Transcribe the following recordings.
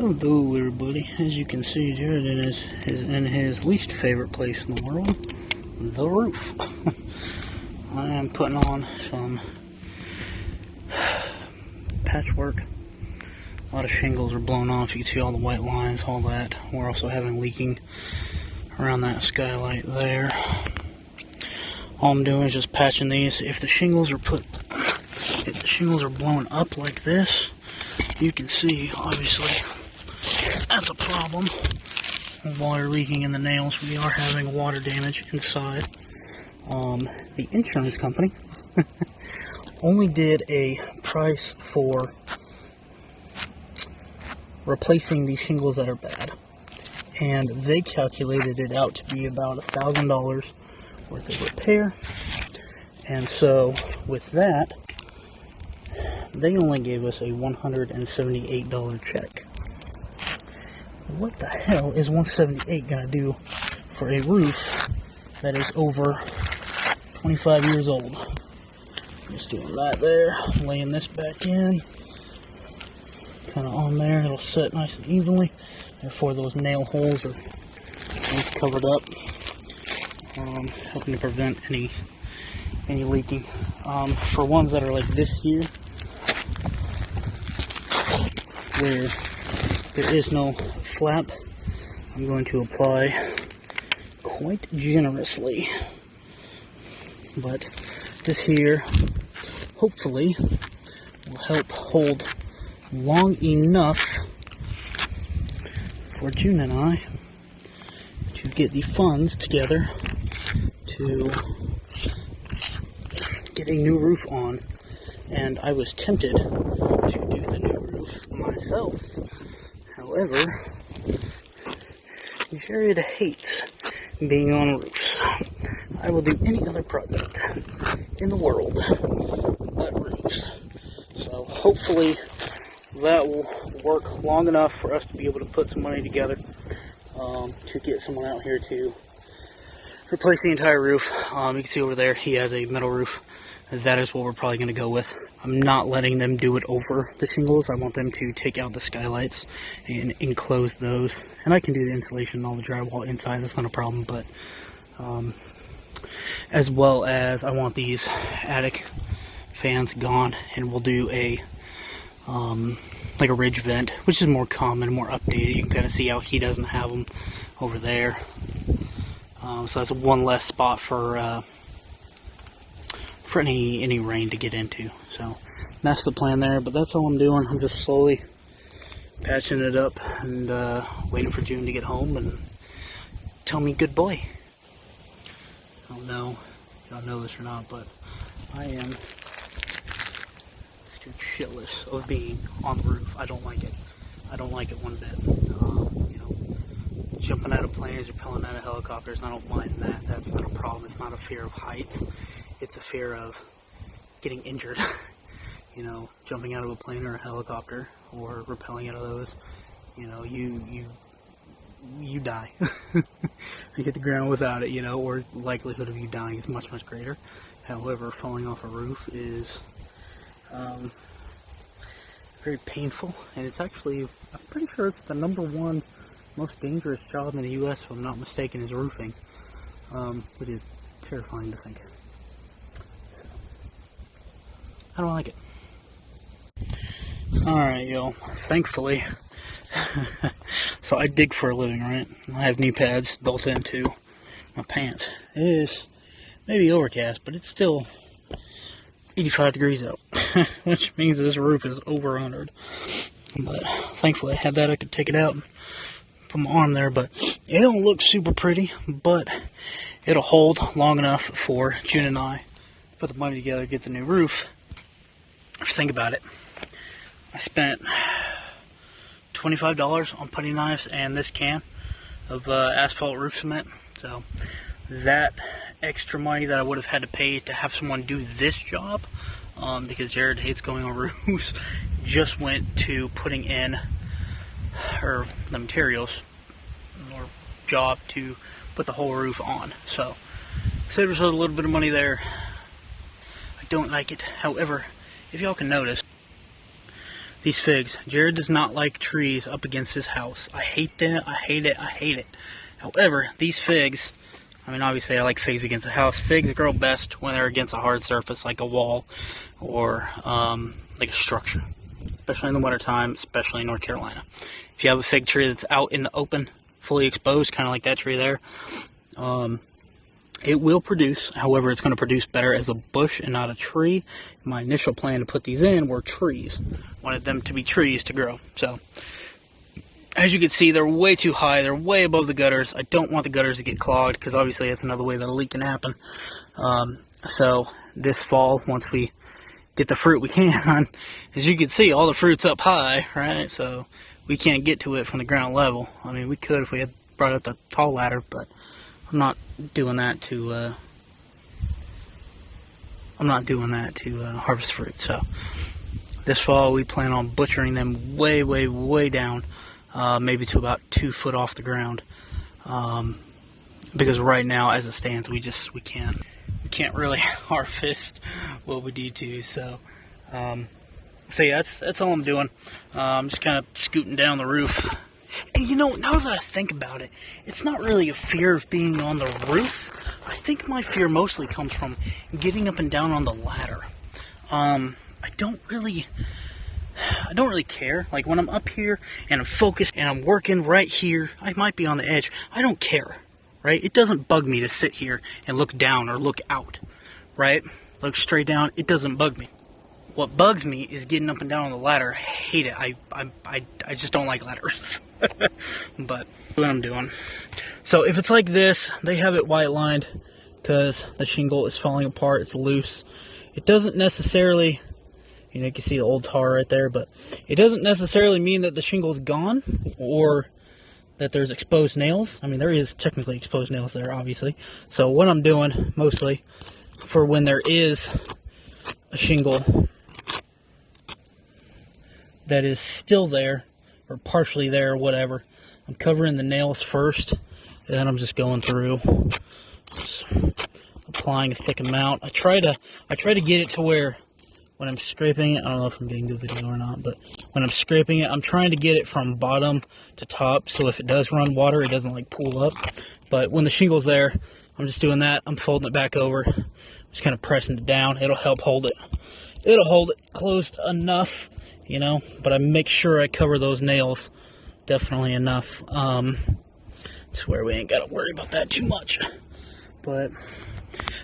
Hello everybody. As you can see, Jerrid is in his least favorite place in the world, the roof. I am putting on some patchwork. A lot of shingles are blown off. You can see all the white lines, all that. We're also having leaking around that skylight there. All I'm doing is just patching these. If the shingles are blown up like this, you can see, obviously, that's a problem. Water leaking in the nails. We are having water damage inside. The insurance company only did a price for replacing these shingles that are bad, and they calculated it out to be about $1,000 worth of repair. And so with that, they only gave us a $178 check. What the hell is $178 gonna do for a roof that is over 25 years old? Just doing that there, laying this back in, kind of on there. It'll set nice and evenly. Therefore, those nail holes are nice covered up, helping to prevent any leaking. For ones that are like this here, where there is no flap, I'm going to apply quite generously. But this here, hopefully, will help hold long enough for June and I to get the funds together to get a new roof on. And I was tempted to do the new roof myself. However, Jerrid hates being on roofs. I will do any other project in the world but roofs. So hopefully that will work long enough for us to be able to put some money together to get someone out here to replace the entire roof. You can see over there he has a metal roof. That is what we're probably going to go with. I'm not letting them do it over the shingles. I want them to take out the skylights and enclose those. And I can do the insulation and all the drywall inside. That's not a problem. But as well as I want these attic fans gone, and we'll do a like a ridge vent, which is more common, more updated. You can kind of see how he doesn't have them over there. So that's one less spot for any rain to get into. So that's the plan there, but that's all I'm doing. I'm just slowly patching it up and waiting for June to get home and tell me good boy. I don't know if y'all know this or not, but I am shitless of being on the roof. I don't like it. I don't like it one bit. You know, jumping out of planes or rappelling out of helicopters, I don't mind that. That's not a problem. It's not a fear of heights. It's a fear of getting injured. You know, jumping out of a plane or a helicopter or rappelling out of those, you know, you die. You hit the ground without it, you know, or the likelihood of you dying is much, much greater. However, falling off a roof is very painful, and it's actually, I'm pretty sure it's the #1 most dangerous job in the U.S., if I'm not mistaken, is roofing, which is terrifying to think. So, I don't like it. Alright, y'all, thankfully, so I dig for a living, right? I have knee pads built into my pants. It is maybe overcast, but it's still 85 degrees out, which means this roof is over 100. But thankfully I had that. I could take it out and put my arm there, but it don't look super pretty, but it'll hold long enough for June and I put the money together to get the new roof. If you think about it, I spent $25 on putty knives and this can of asphalt roof cement. So that extra money that I would have had to pay to have someone do this job, because Jerrid hates going on roofs, just went to putting in the materials or job to put the whole roof on. So saved ourselves a little bit of money there. I don't like it. However, if y'all can notice, these figs. Jerrid does not like trees up against his house. I hate that. I hate it. I hate it. However, these figs, I mean, obviously I like figs against the house. Figs grow best when they're against a hard surface like a wall or like a structure, especially in the wintertime, especially in North Carolina. If you have a fig tree that's out in the open, fully exposed, kind of like that tree there, it will produce. However, it's going to produce better as a bush and not a tree. My initial plan to put these in were trees. Wanted them to be trees to grow. So, as you can see, they're way too high. They're way above the gutters. I don't want the gutters to get clogged because obviously that's another way that a leak can happen. So, this fall, once we get the fruit we can, as you can see, all the fruit's up high, right? So, we can't get to it from the ground level. I mean, we could if we had brought out the tall ladder, but I'm not doing that to harvest fruit. So this fall we plan on butchering them way, way, way down, maybe to about 2 foot off the ground. Because right now, as it stands, we can't really harvest what we need to. So yeah, that's all I'm doing. I'm just kind of scooting down the roof. And you know, now that I think about it, it's not really a fear of being on the roof. I think my fear mostly comes from getting up and down on the ladder. I don't really care. Like when I'm up here and I'm focused and I'm working right here, I might be on the edge. I don't care, right? It doesn't bug me to sit here and look down or look out, right? Look straight down, it doesn't bug me. What bugs me is getting up and down on the ladder. I hate it. I just don't like ladders. But what I'm doing. So if it's like this, they have it white lined because the shingle is falling apart. It's loose. It doesn't necessarily, you know, you can see the old tar right there, but it doesn't necessarily mean that the shingle's gone or that there's exposed nails. I mean, there is technically exposed nails there, obviously. So what I'm doing mostly for when there is a shingle that is still there or partially there or whatever, I'm covering the nails first, and then I'm just going through, just applying a thick amount. I try to get it to where when I'm scraping it, I don't know if I'm getting good video or not, but when I'm scraping it, I'm trying to get it from bottom to top, so if it does run water, it doesn't like pool up. But when the shingle's there, I'm just doing that. I'm folding it back over, just kind of pressing it down. It'll help hold it. It'll hold it closed enough, you know, but I make sure I cover those nails definitely enough. It's where we ain't got to worry about that too much. But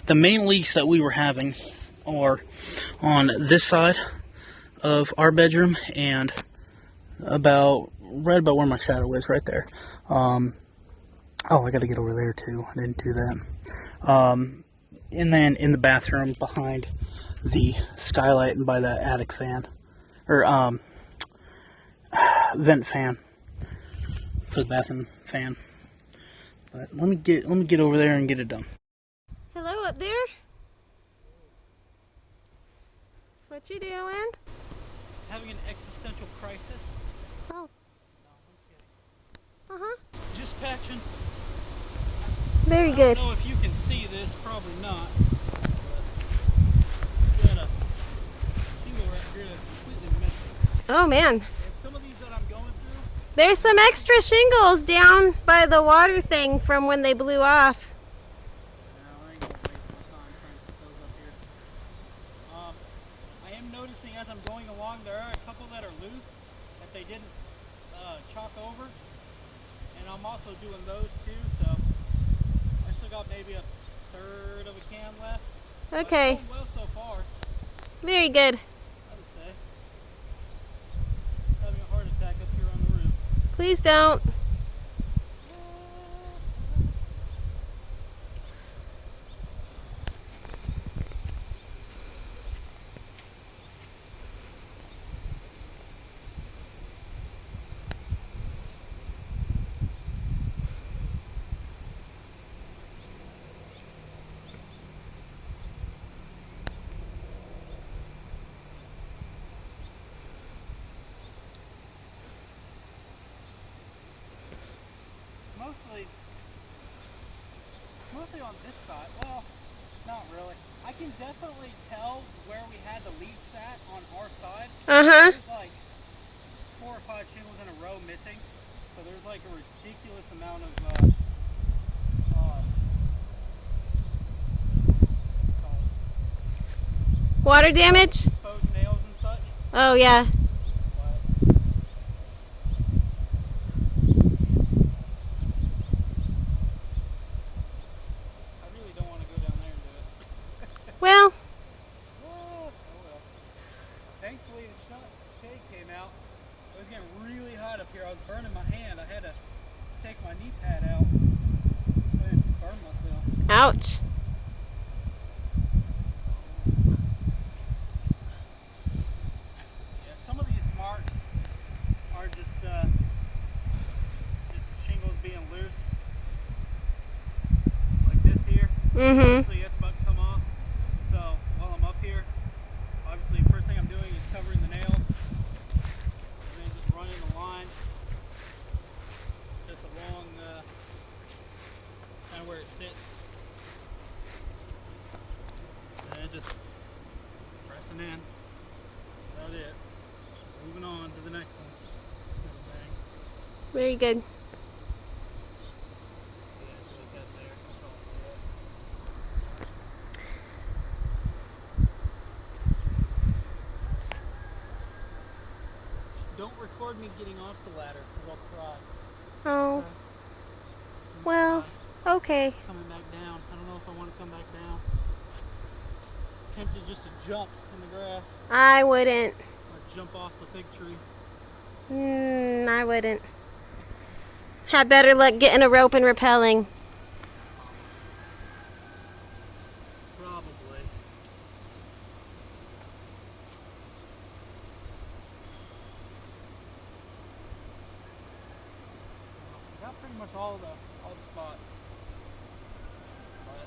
the main leaks that we were having are on this side of our bedroom and right about where my shadow is, right there. Oh, I got to get over there too. I didn't do that. And then in the bathroom behind the skylight and by that attic fan, or vent fan for the bathroom fan. But let me get over there and get it done. Hello up there. What you doing? Having an existential crisis. Oh. No, I'm kidding. Just patching. Very good. I don't know if you can see this, probably not. But got a shingle right here that's completely missing. Oh man. And some of these that I'm going through. There's some extra shingles down by the water thing from when they blew off. No, I ain't gonna waste my time trying to put those up here. I am noticing as I'm going along, there are a couple that are loose that they didn't chalk over. And I'm also doing those too, so I still got maybe a third of a can left. Okay. But well so far, Very good. I would say. Having a heart attack up here on the roof. Please don't. Mostly on this side. Well, not really. I can definitely tell where we had the leaves at on our side. Uh-huh. There's like 4 or 5 shingles in a row missing, so there's like a ridiculous amount of Water damage? exposed nails and such. Oh, yeah. I really don't want to go down there and do it. Well, Oh well. Thankfully the shade came out. It was getting really hot up here. I was burning my hand. I had to take my knee pad out. I didn't burn myself. ouch. Yeah, some of these marks are just shingles being loose. Like this here. Mm-hmm. Obviously it's about to come off. So while I'm up here, obviously first thing I'm doing is covering the nails. And then just running the line. Just along kind of where it sits. And just pressing in. That's about it. Moving on to the next one. Very good. Yeah, it's like that there. That's all for it. Don't record me getting off the ladder because I'll cry. Oh, Okay? well, okay. Coming back down. I don't know if I want to come back down. Tempted just to jump in the grass I wouldn't. or jump off the fig tree. I wouldn't. Had better luck getting a rope and rappelling. Probably. I got pretty much all the spots. But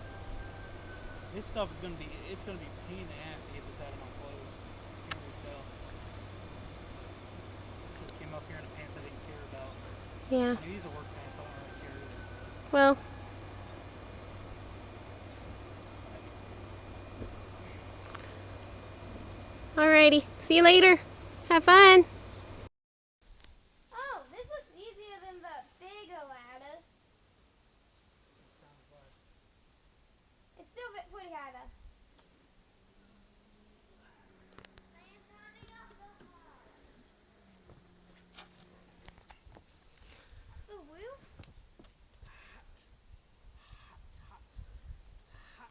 this stuff is gonna be a pain in the ass to get this out of my clothes. You can really tell. Just came up here in a pants I didn't care about. Yeah. I mean, these are work pants, I don't really care either. Well. Alrighty. See you later. Have fun. Oh, this looks easier than the bigger ladder. It's still a bit pretty harder. The roof? Hot.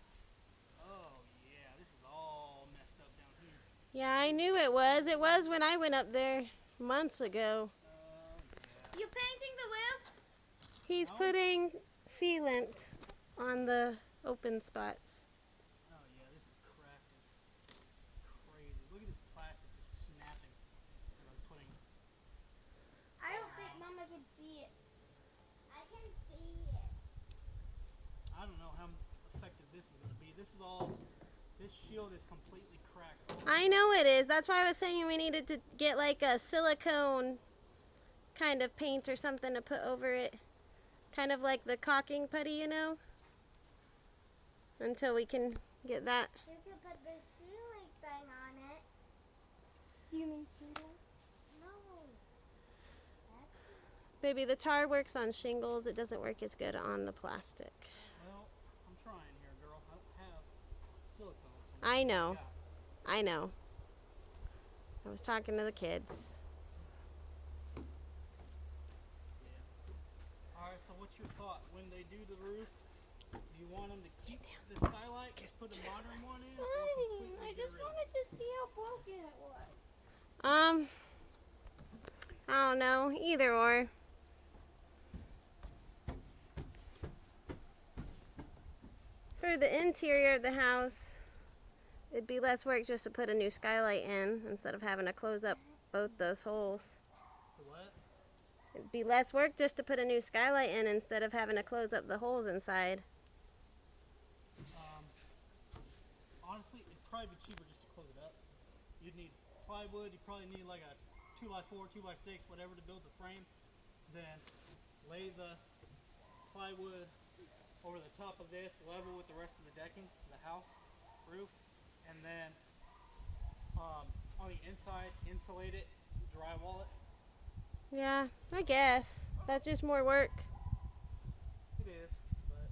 Oh yeah, this is all messed up down here. Yeah, I knew it was. It was when I went up there months ago. Oh yeah. You painting the roof? He's No? putting sealant on the open spots. Oh yeah, this is cracked as crazy. Look at this plastic just snapping as I'm putting. I don't think Mama can see it. I can see it. I don't know how effective this is gonna be. This shield is completely cracked. I know it is. That's why I was saying we needed to get like a silicone kind of paint or something to put over it. Kind of like the caulking putty, you know? Until we can get that. You can put the ceiling thing on it. You mean shingles? No. Baby, the tar works on shingles. It doesn't work as good on the plastic. Well, I'm trying here, girl. I don't have silicone. So I know. I know. I was talking to the kids. Yeah. Alright, so what's your thought? When they do the roof, do you want them to keep the skylight, just put a modern one in, or completely I get just rid of wanted it? to see how broken it was. I don't know. Either or. For the interior of the house, it'd be less work just to put a new skylight in instead of having to close up both those holes. The what? It'd be less work just to put a new skylight in instead of having to close up the holes inside. Honestly, it'd probably be cheaper just to close it up. You'd need plywood. You probably need like a 2x4, 2x6, whatever to build the frame. Then lay the plywood over the top of this, level with the rest of the decking, the house roof, and then on the inside, insulate it, drywall it, Yeah, I guess. That's just more work. It is, but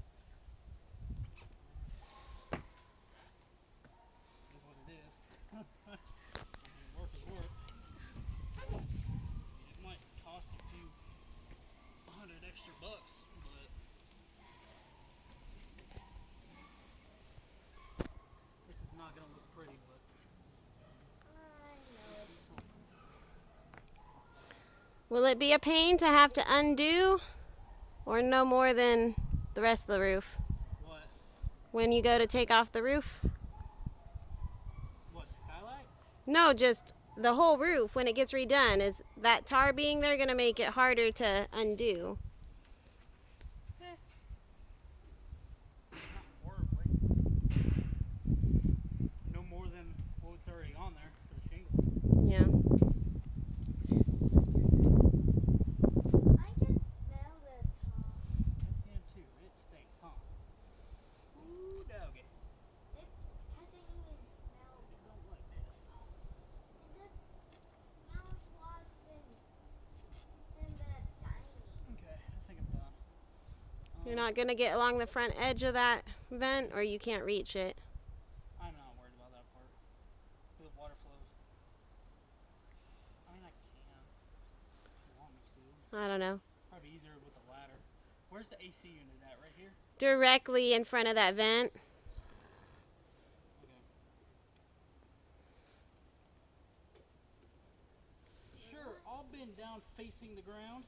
it is what it is. I mean, work is work. I mean, it might cost a few $100 extra, but this is not gonna look pretty, but I know it'll it. be something. Will it be a pain to have to undo, or no more than the rest of the roof? What? When you go to take off the roof? What, the skylight? No, just the whole roof when it gets redone. Is that tar being there going to make it harder to undo? Eh, not horribly. No more than what's already on there for the shingles. Yeah. I can smell the tar. I can too. It stinks, huh? Ooh, doggy. I can even smell I tar. don't like this. And it smells worse than the dining. Okay, I think I'm done. You're not going to get along the front edge of that vent, or you can't reach it? I'm not worried about that part. The water flows. I mean, I can if you want me to. I don't know. Probably easier with the ladder. Where's the AC unit at? Right here? Directly in front of that vent. Okay. Sure, I'll bend down facing the ground.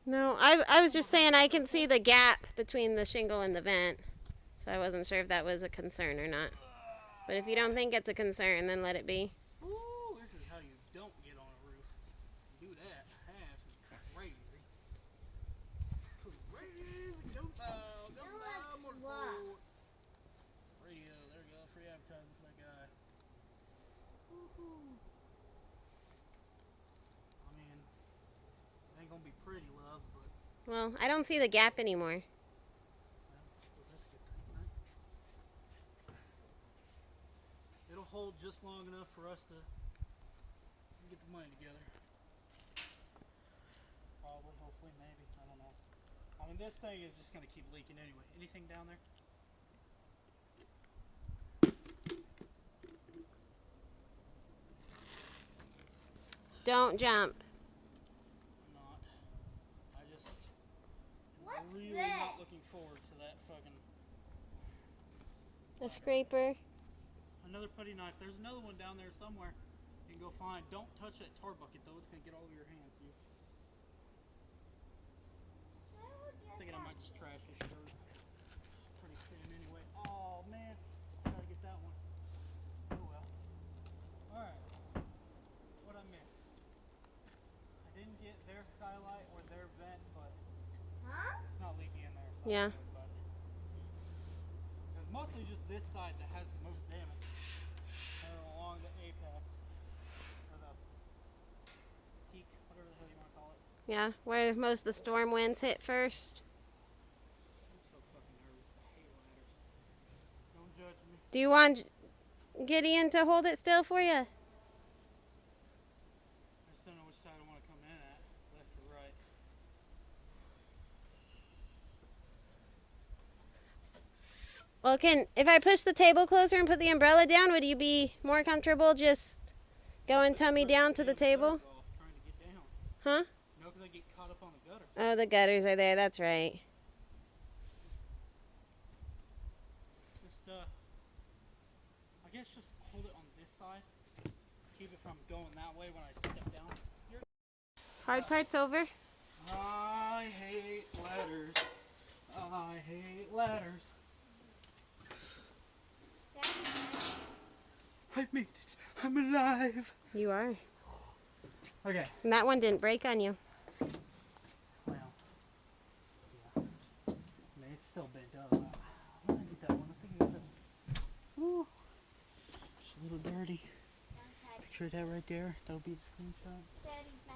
No, I was just saying I can see the gap between the shingle and the vent. So I wasn't sure if that was a concern or not. But if you don't think it's a concern, then let it be. Ooh, this is how you don't get on a roof. You do that. That's crazy. Crazy. Gumball. Gumball It looks rough. motorsport. Radio. There we go. Free advertising for that guy. Woohoo. I mean, it ain't gonna be pretty, love, but Well, I don't see the gap anymore. well, so that's a good thing, right? It'll hold just long enough for us to get the money together. Probably, hopefully, maybe. I don't know. I mean, this thing is just gonna keep leaking anyway. Anything down there? Don't jump. I'm not. I just am What's really this? not looking forward to that fucking A ladder. scraper. Another putty knife. There's another one down there somewhere. You can go find. Don't touch that tar bucket though. It's gonna get all over your hands, you. Thinking I might just trash this shirt. It's pretty thin anyway. Oh man, gotta get that one. Oh well. All right. What I miss? I didn't get their skylight or their vent, but Huh? it's not leaking in there, so I'm Yeah. not worried about it. It's mostly just this side that has the most damage. Along the apex or the peak, whatever the hell you want to call it. Yeah, where most of the storm winds hit first. I'm so fucking nervous. I hate ladders. Don't judge me. Do you want Gideon to hold it still for you? I just don't know which side I want to come in at, left or right. Well, if I push the table closer and put the umbrella down, would you be more comfortable just going tummy down to the table? Off trying to get down. Huh? No, because I get caught up on the gutter. Oh, the gutters are there. That's right. Just I guess just hold it on this side. Keep it from going that way when I step down. Hard part's over. I hate ladders. I hate ladders. I made it. I'm alive. You are. Okay. And that one didn't break on you. Well, yeah. I mean, it's still bent up. I need that one. I think I got that. Woo. It's a little dirty. Picture that right there. That'll be the screenshot.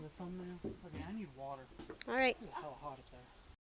The thumbnail. Okay, I need water. All right. It's hella hot up there.